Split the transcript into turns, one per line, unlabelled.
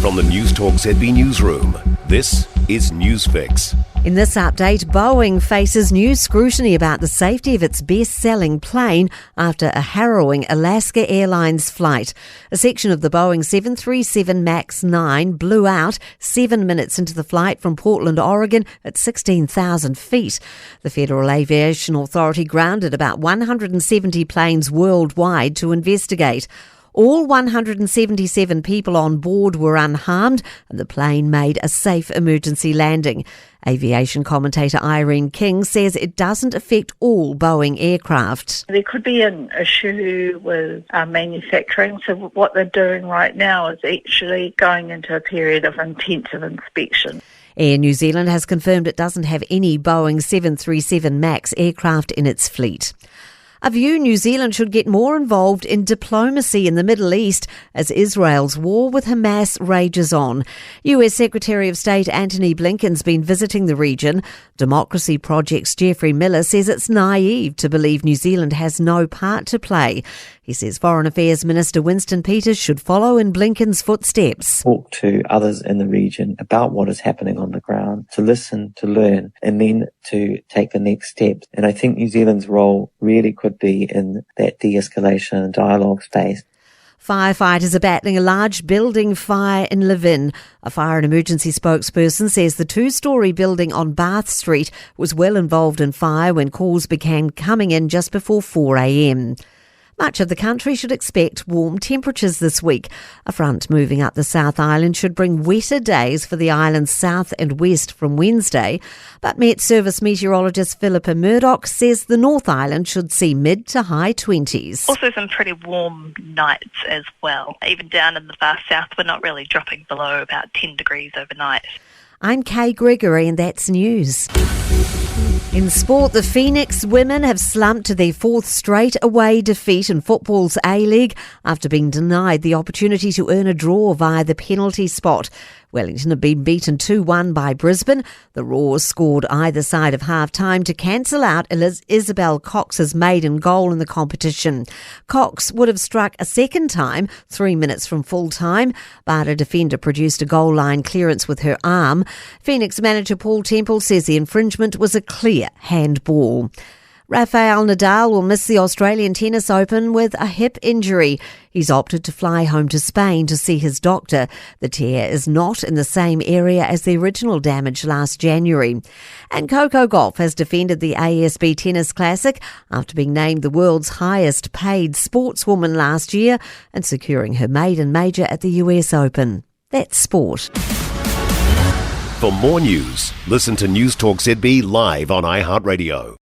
From the Newstalk ZB newsroom, this is Newsfix.
In this update, Boeing faces new scrutiny about the safety of its best-selling plane after a harrowing Alaska Airlines flight. A section of the Boeing 737 MAX 9 blew out 7 minutes into the flight from Portland, Oregon at 16,000 feet. The Federal Aviation Authority grounded about 170 planes worldwide to investigate. All 177 people on board were unharmed and the plane made a safe emergency landing. Aviation commentator Irene King says it doesn't affect all Boeing aircraft.
There could be an issue with manufacturing, so what they're doing right now is actually going into a period of intensive inspection.
Air New Zealand has confirmed it doesn't have any Boeing 737 MAX aircraft in its fleet. A view New Zealand should get more involved in diplomacy in the Middle East as Israel's war with Hamas rages on. US Secretary of State Antony Blinken's been visiting the region. Democracy Project's Geoffrey Miller says it's naive to believe New Zealand has no part to play. He says Foreign Affairs Minister Winston Peters should follow in Blinken's footsteps.
Talk to others in the region about what is happening on the ground, to listen, to learn, and then to take the next steps. And I think New Zealand's role really could be in that de-escalation and dialogue space.
Firefighters are battling a large building fire in Levin. A fire and emergency spokesperson says the two-storey building on Bath Street was well involved in fire when calls began coming in just before 4 a.m. Much of the country should expect warm temperatures this week. A front moving up the South Island should bring wetter days for the island's south and west from Wednesday. But Met Service meteorologist Philippa Murdoch says the North Island should see mid to high 20s.
Also some pretty warm nights as well. Even down in the far south, we're not really dropping below about 10 degrees overnight.
I'm Kay Gregory and that's news. In sport, the Phoenix women have slumped to their fourth straight away defeat in football's A-League after being denied the opportunity to earn a draw via the penalty spot. Wellington have been beaten 2-1 by Brisbane. The Roars scored either side of half-time to cancel out Isabel Cox's maiden goal in the competition. Cox would have struck a second time 3 minutes from full-time, but a defender produced a goal line clearance with her arm. Phoenix manager Paul Temple says the infringement was a clear handball. Rafael Nadal will miss the Australian Tennis Open with a hip injury. He's opted to fly home to Spain to see his doctor. The tear is not in the same area as the original damage last January. And Coco Gauff has defended the ASB Tennis Classic after being named the world's highest paid sportswoman last year and securing her maiden major at the US Open. That's sport.
For more news, listen to Newstalk ZB live on iHeartRadio.